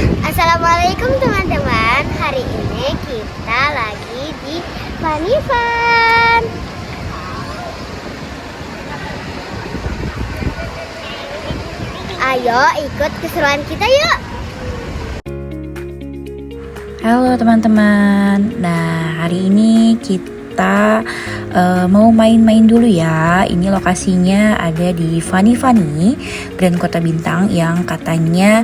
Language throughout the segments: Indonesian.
Assalamualaikum teman-teman. Hari ini kita lagi di Funny Fun. Ayo ikut keseruan kita yuk. Halo teman-teman. Nah, hari ini kita mau main-main dulu ya. Ini lokasinya ada di Funny Grand Kota Bintang yang katanya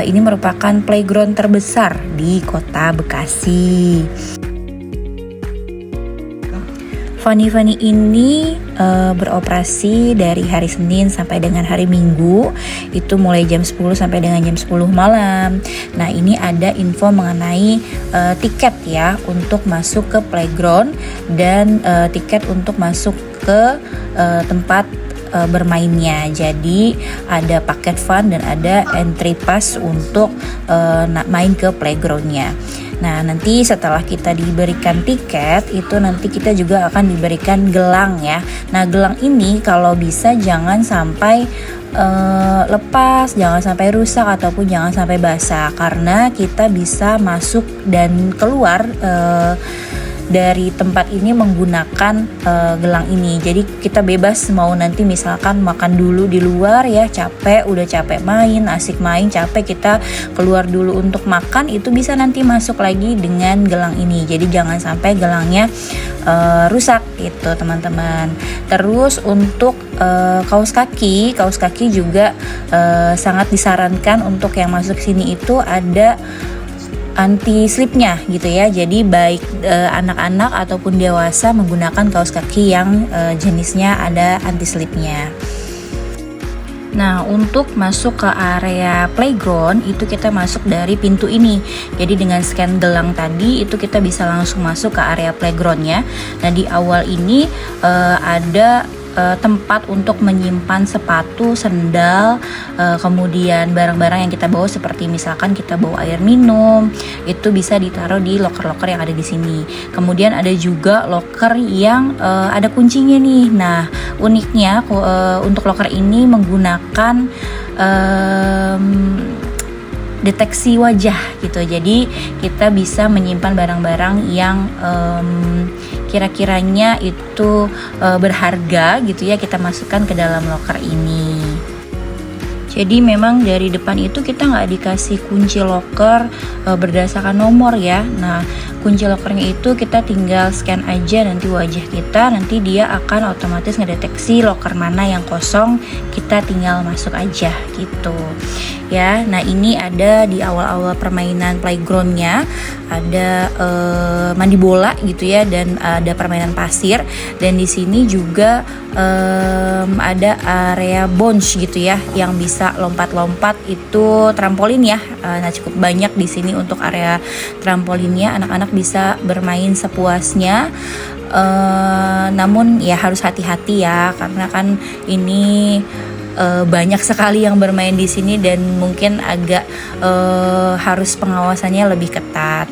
ini merupakan playground terbesar di Kota Bekasi. Funny ini beroperasi dari hari Senin sampai dengan hari Minggu, itu mulai jam 10 sampai dengan jam 10 malam. Nah, ini ada info mengenai tiket ya untuk masuk ke playground dan tiket untuk masuk ke tempat bermainnya. Jadi ada paket fun dan ada entry pass untuk main ke playgroundnya. Nah, nanti setelah kita diberikan tiket, itu nanti kita juga akan diberikan gelang ya. Nah, gelang ini kalau bisa jangan sampai lepas, jangan sampai rusak ataupun jangan sampai basah, karena kita bisa masuk dan keluar dari tempat ini menggunakan gelang ini. Jadi kita bebas mau nanti misalkan makan dulu di luar ya, udah capek main, asik main, capek, kita keluar dulu untuk makan, itu bisa nanti masuk lagi dengan gelang ini. Jadi jangan sampai gelangnya rusak gitu teman-teman. Terus untuk kaos kaki juga sangat disarankan untuk yang masuk sini itu ada anti slipnya gitu ya. Jadi baik anak-anak ataupun dewasa menggunakan kaos kaki yang jenisnya ada anti slipnya. Nah, untuk masuk ke area playground itu kita masuk dari pintu ini. Jadi dengan scan gelang tadi itu kita bisa langsung masuk ke area playgroundnya. Nah, di awal ini ada tempat untuk menyimpan sepatu, sendal, kemudian barang-barang yang kita bawa seperti misalkan kita bawa air minum, itu bisa ditaruh di loker-loker yang ada di sini. Kemudian ada juga loker yang ada kuncinya nih. Nah, uniknya untuk loker ini menggunakan deteksi wajah gitu. Jadi kita bisa menyimpan barang-barang yang kira-kiranya itu berharga gitu ya, kita masukkan ke dalam loker ini. Jadi memang dari depan itu kita nggak dikasih kunci loker berdasarkan nomor ya. Nah, kunci lokernya itu kita tinggal scan aja nanti wajah kita, nanti dia akan otomatis ngedeteksi loker mana yang kosong, kita tinggal masuk aja gitu ya. Nah, ini ada di awal-awal permainan playgroundnya, ada mandi bola gitu ya, dan ada permainan pasir, dan di sini juga ada area bounce gitu ya, yang bisa lompat-lompat, itu trampolin ya. Nah, cukup banyak di sini untuk area trampolinnya, anak-anak bisa bermain sepuasnya. Namun ya harus hati-hati ya, karena kan ini banyak sekali yang bermain di sini dan mungkin agak harus pengawasannya lebih ketat.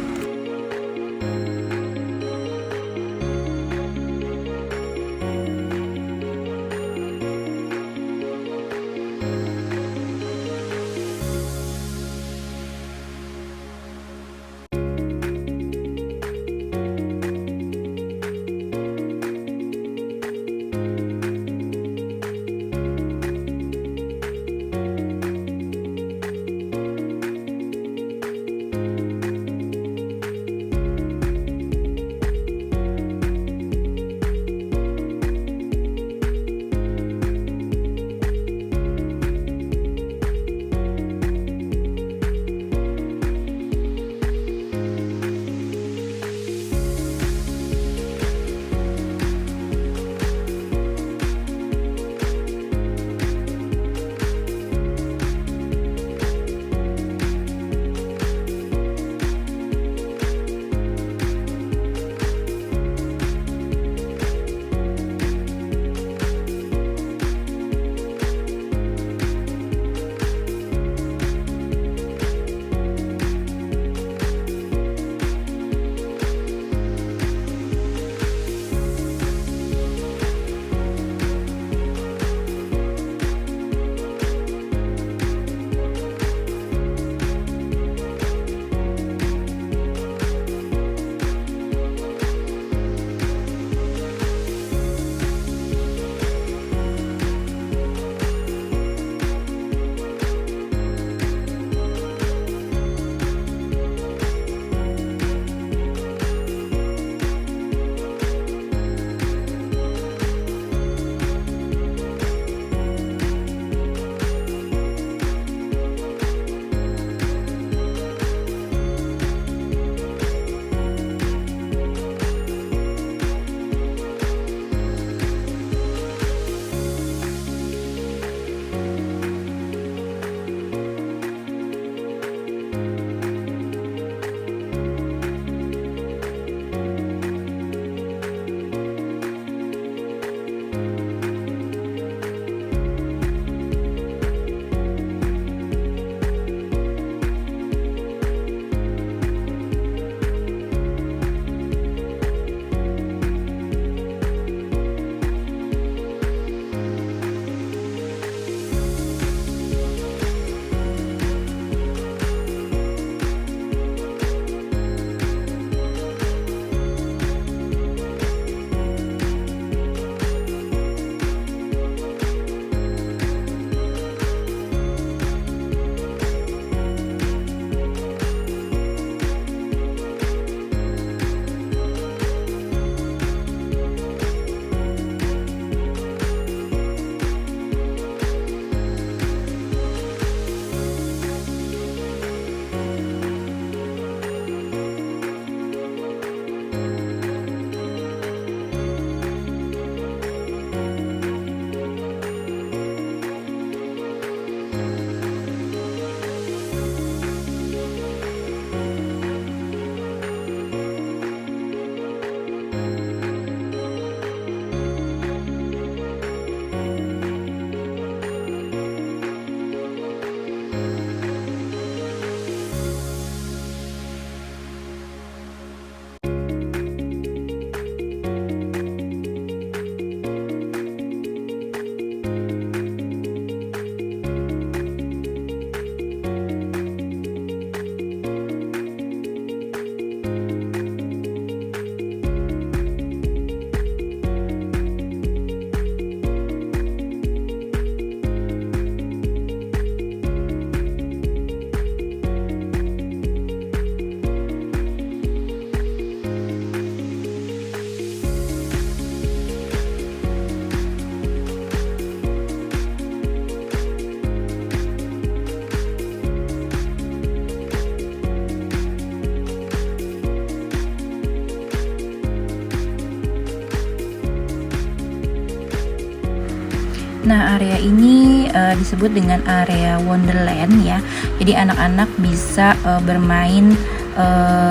Nah, area ini disebut dengan area Wonderland ya. Jadi anak-anak bisa bermain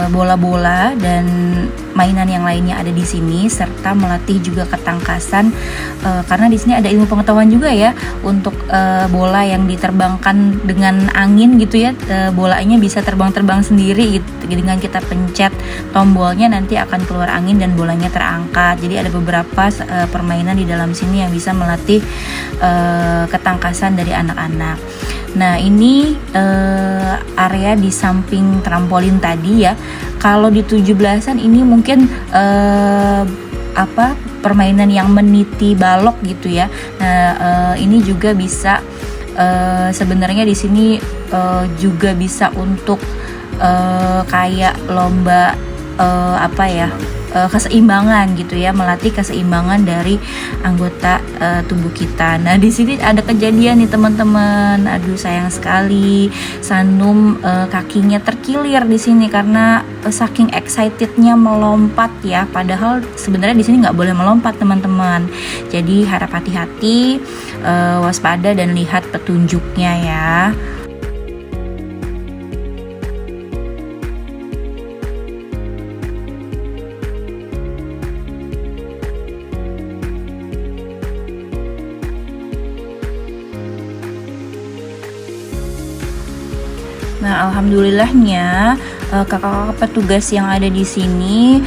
bola-bola dan mainan yang lainnya ada di sini, serta melatih juga ketangkasan karena di sini ada ilmu pengetahuan juga ya untuk bola yang diterbangkan dengan angin gitu ya. Bolanya bisa terbang-terbang sendiri gitu. Dengan kita pencet tombolnya nanti akan keluar angin dan bolanya terangkat. Jadi ada beberapa permainan di dalam sini yang bisa melatih ketangkasan dari anak-anak. Nah, ini area di samping trampolin tadi ya. Kalau di 17-an ini mungkin permainan yang meniti balok gitu ya. Nah, ini juga bisa sebenarnya di sini juga bisa untuk kayak lomba keseimbangan gitu ya, melatih keseimbangan dari anggota tubuh kita. Nah, di sini ada kejadian nih teman-teman. Aduh, sayang sekali Sanum kakinya terkilir di sini karena saking excitednya melompat ya. Padahal sebenarnya di sini nggak boleh melompat teman-teman. Jadi harap hati-hati, waspada dan lihat petunjuknya ya. Nah, alhamdulillahnya kakak-kakak petugas yang ada di sini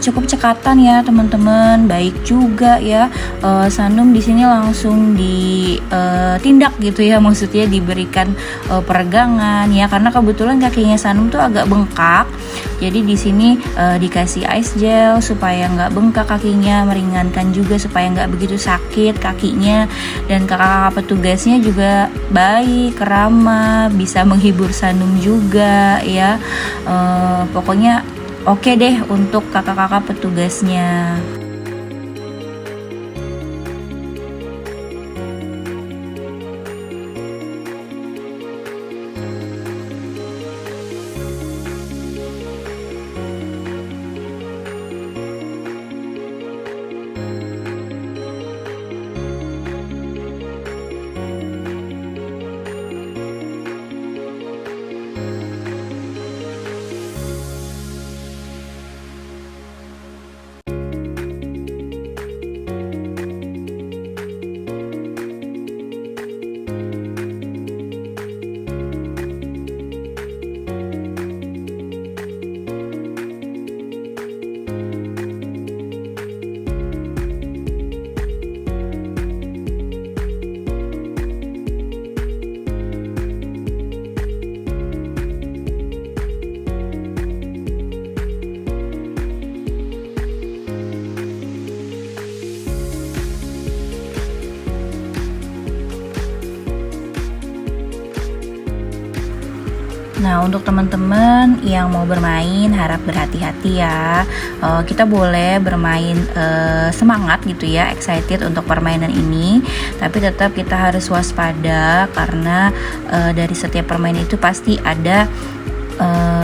cukup cekatan ya teman-teman, baik juga ya. Sanum di sini langsung ditindak gitu ya, maksudnya diberikan peregangan ya, karena kebetulan kakinya Sanum tuh agak bengkak. Jadi di sini dikasih ice gel supaya nggak bengkak kakinya, meringankan juga supaya nggak begitu sakit kakinya. Dan kakak-kakak petugasnya juga baik, ramah, bisa menghibur Sanum juga ya. Pokoknya oke deh untuk kakak-kakak petugasnya. Nah, untuk teman-teman yang mau bermain harap berhati-hati ya. Kita boleh bermain semangat gitu ya, excited untuk permainan ini, tapi tetap kita harus waspada karena dari setiap permainan itu pasti ada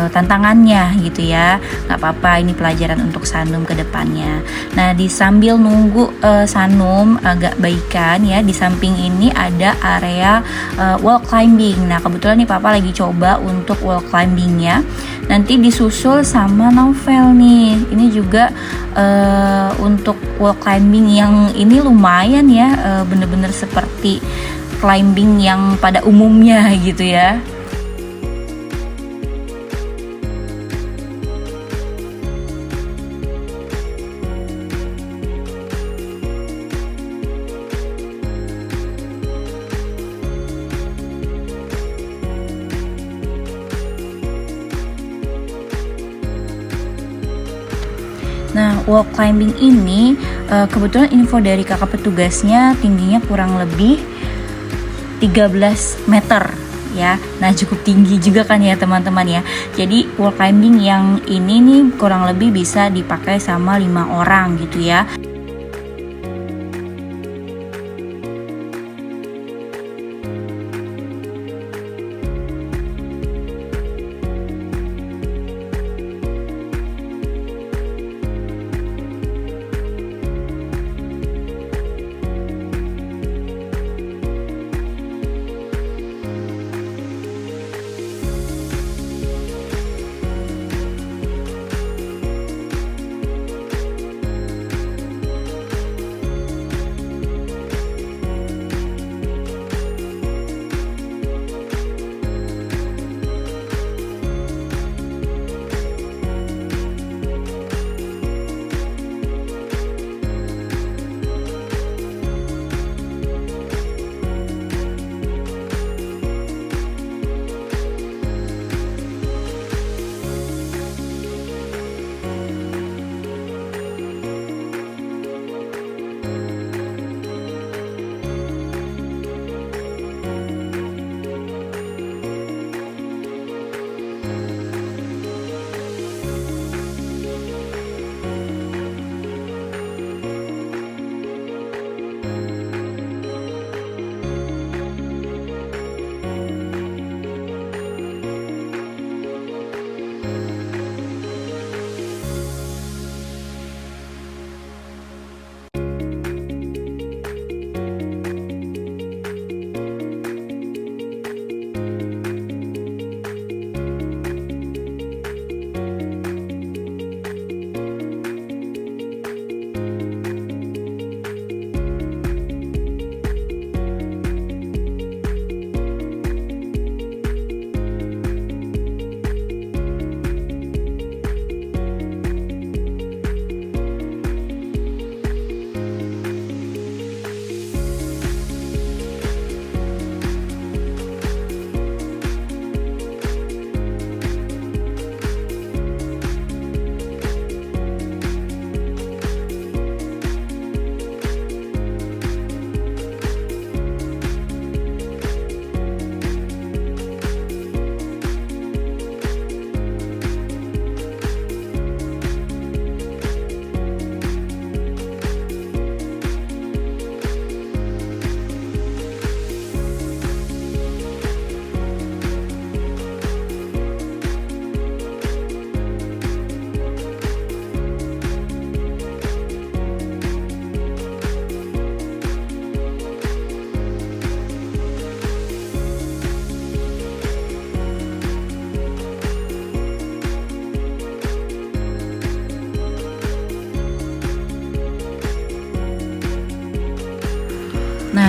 tantangannya gitu ya. Nggak apa-apa, ini pelajaran untuk Sanum ke depannya. Nah, di sambil nunggu Sanum agak baikan ya, di samping ini ada area wall climbing. Nah, kebetulan nih Papa lagi coba untuk wall climbingnya. Nanti disusul sama novel nih. Ini juga untuk wall climbing yang ini lumayan ya, bener-bener seperti climbing yang pada umumnya gitu ya. Nah, wall climbing ini kebetulan info dari kakak petugasnya tingginya kurang lebih 13 meter ya. Nah, cukup tinggi juga kan ya teman-teman ya. Jadi wall climbing yang ini nih kurang lebih bisa dipakai sama 5 orang gitu ya.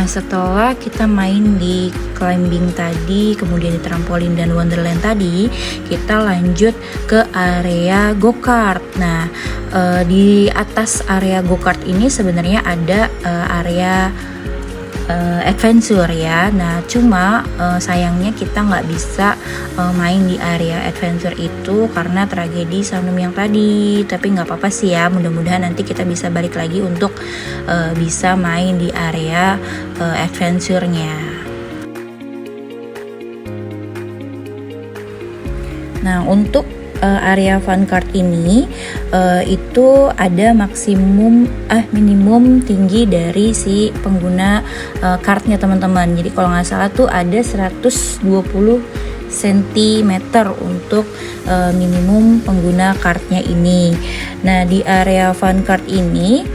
Nah, setelah kita main di climbing tadi, kemudian di trampolin dan wonderland tadi, kita lanjut ke area go-kart. Nah, di atas area go-kart ini sebenarnya ada area adventure ya. Nah, cuma sayangnya kita nggak bisa main di area adventure itu karena tragedi Sanum yang tadi. Tapi nggak apa-apa sih ya, mudah-mudahan nanti kita bisa balik lagi untuk bisa main di area adventure-nya. Nah, untuk area fun cart ini itu ada minimum tinggi dari si pengguna kartnya teman-teman. Jadi kalau nggak salah tuh ada 120 cm untuk minimum pengguna kartnya ini. Nah, di area fun cart ini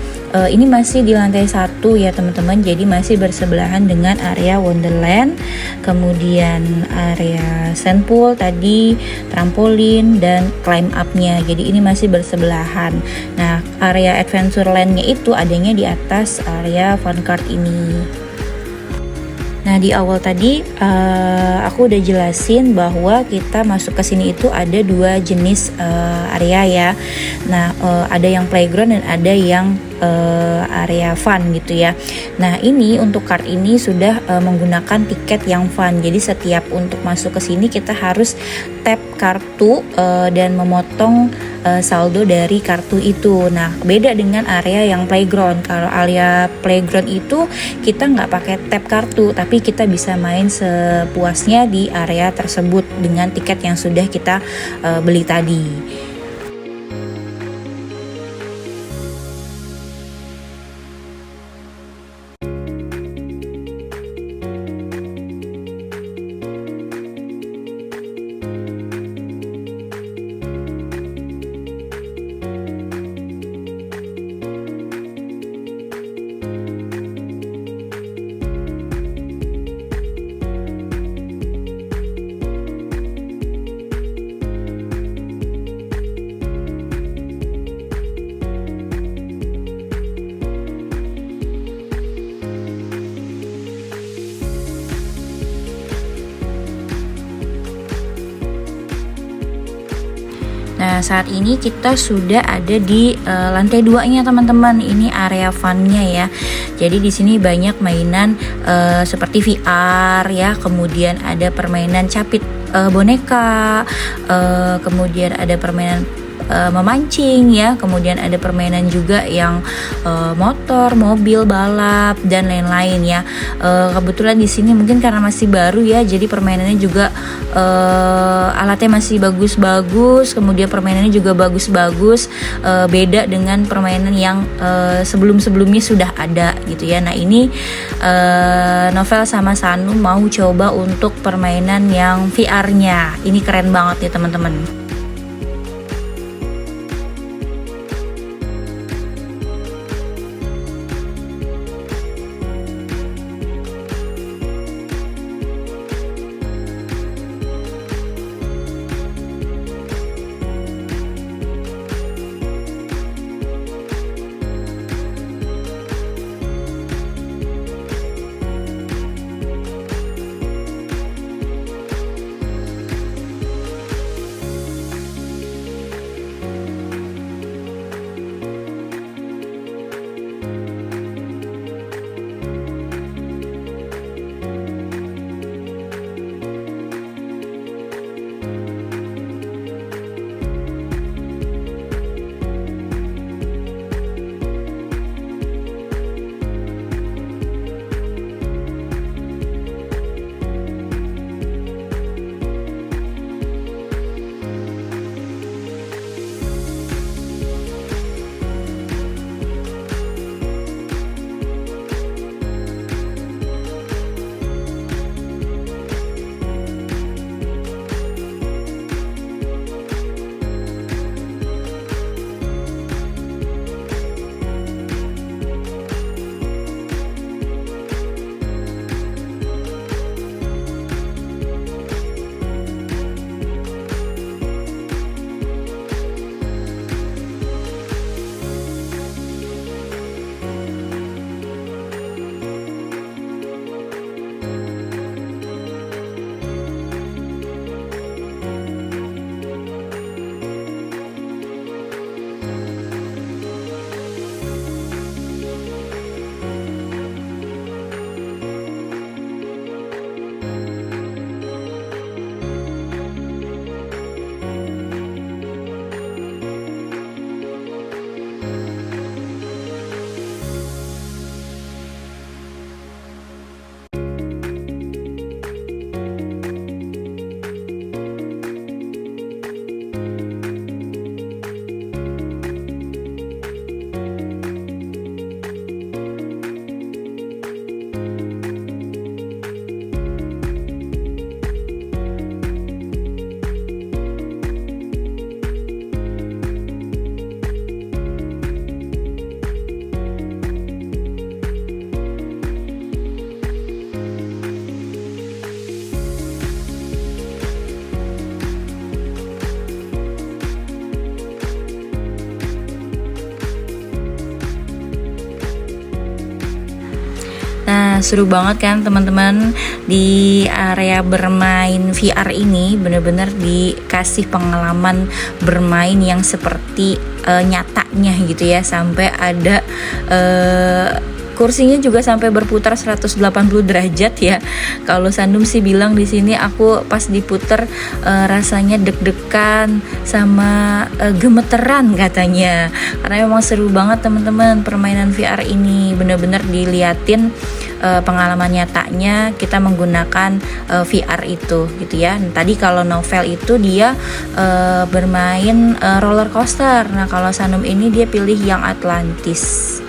masih di lantai 1 ya teman-teman, jadi masih bersebelahan dengan area wonderland, kemudian area sandpool tadi, trampolin dan climb up-nya. Jadi ini masih bersebelahan. Nah, area adventureland-nya itu adanya di atas area fun cart ini. Nah, di awal tadi aku udah jelasin bahwa kita masuk ke sini itu ada 2 jenis area ya. Nah, ada yang playground dan ada yang area fun gitu ya. Nah, ini untuk kart ini sudah menggunakan tiket yang fun. Jadi setiap untuk masuk ke sini kita harus tap kartu dan memotong saldo dari kartu itu. Nah, beda dengan area yang playground. Kalau area playground itu kita nggak pakai tap kartu, tapi kita bisa main sepuasnya di area tersebut dengan tiket yang sudah kita beli tadi. Nah, saat ini kita sudah ada di lantai 2-nya teman-teman. Ini area fun-nya ya. Jadi di sini banyak mainan seperti VR ya, kemudian ada permainan capit boneka, kemudian ada permainan memancing ya, kemudian ada permainan juga yang motor, mobil, balap dan lain-lain ya. Kebetulan di sini mungkin karena masih baru ya, jadi permainannya juga alatnya masih bagus-bagus, kemudian permainannya juga bagus-bagus, beda dengan permainan yang sebelum-sebelumnya sudah ada gitu ya. Nah, ini Novel sama Sanu mau coba untuk permainan yang VR-nya. Ini keren banget ya teman-teman. Nah, seru banget kan teman-teman, di area bermain VR ini bener-bener dikasih pengalaman bermain yang seperti nyatanya gitu ya, sampai ada kursinya juga sampai berputar 180 derajat ya. Kalau Sandum sih bilang di sini aku pas diputer rasanya deg-degan sama gemeteran katanya. Karena memang seru banget teman-teman permainan VR ini. Bener-bener diliatin pengalaman nyatanya kita menggunakan VR itu gitu ya. Nah, tadi kalau Novel itu dia bermain roller coaster. Nah, kalau Sandum ini dia pilih yang Atlantis.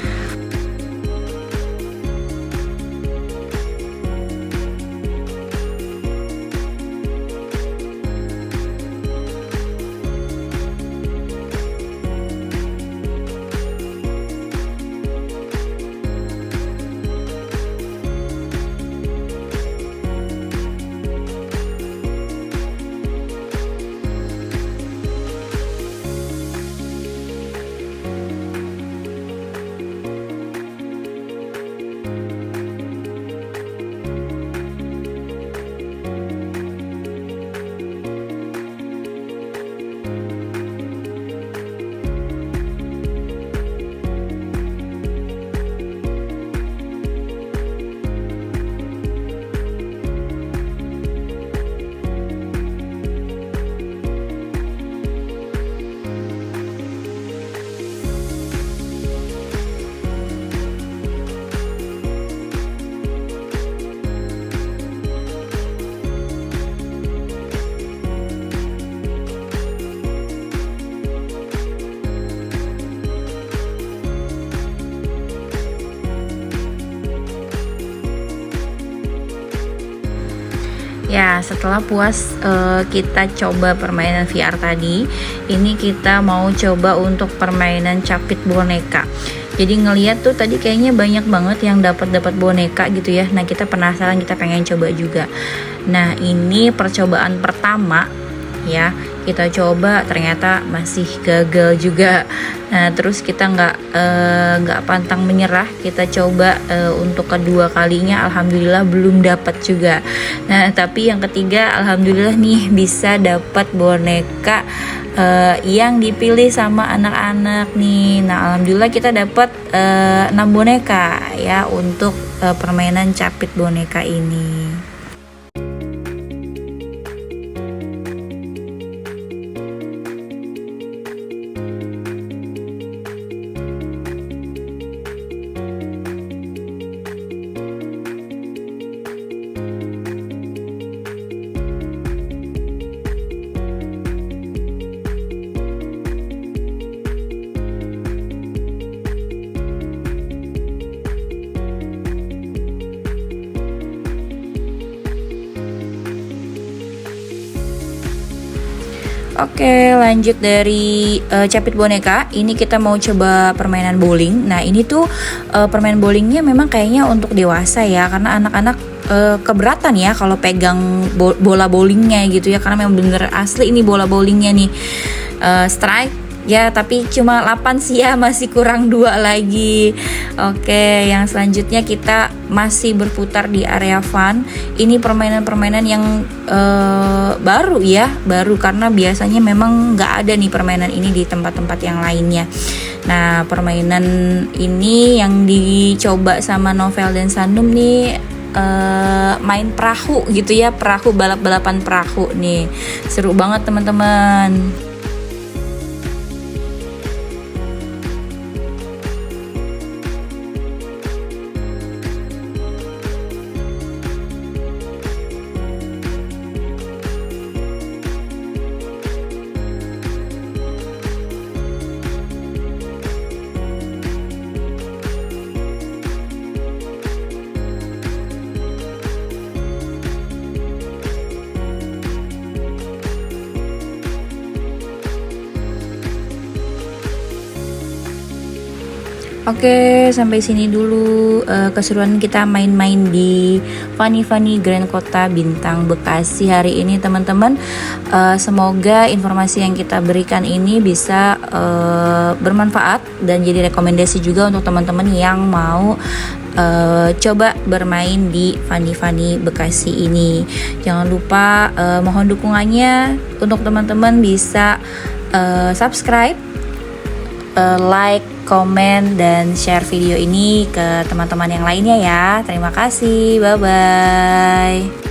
Ya, setelah puas kita coba permainan VR tadi, ini kita mau coba untuk permainan capit boneka. Jadi ngeliat tuh tadi kayaknya banyak banget yang dapat boneka gitu ya. Nah, kita penasaran, kita pengen coba juga. Nah, ini percobaan pertama ya, kita coba ternyata masih gagal juga. Nah, terus kita nggak pantang menyerah, kita coba untuk kedua kalinya, alhamdulillah belum dapat juga. Nah, tapi yang ketiga alhamdulillah nih bisa dapat boneka yang dipilih sama anak-anak nih. Nah, alhamdulillah kita dapat 6 boneka ya untuk permainan capit boneka ini. Oke, lanjut dari capit boneka. Ini kita mau coba permainan bowling. Nah, ini tuh permainan bowlingnya memang kayaknya untuk dewasa ya, karena anak-anak keberatan ya kalau pegang bola bowlingnya gitu ya, karena memang bener asli ini bola bowlingnya nih. Strike ya, tapi cuma 8 sih ya, masih kurang 2 lagi. Oke, yang selanjutnya kita masih berputar di area fun. Ini permainan-permainan yang baru ya, baru karena biasanya memang nggak ada nih permainan ini di tempat-tempat yang lainnya. Nah, permainan ini yang dicoba sama Novel dan Sandum nih main perahu gitu ya, perahu, balap-balapan perahu nih. Seru banget teman-teman. Oke, sampai sini dulu keseruan kita main-main di Funny Grand Kota Bintang Bekasi hari ini teman-teman. Semoga informasi yang kita berikan ini bisa bermanfaat dan jadi rekomendasi juga untuk teman-teman yang mau coba bermain di Funny Funny Bekasi ini. Jangan lupa mohon dukungannya untuk teman-teman bisa subscribe, like, komen, dan share video ini ke teman-teman yang lainnya ya. Terima kasih, bye-bye.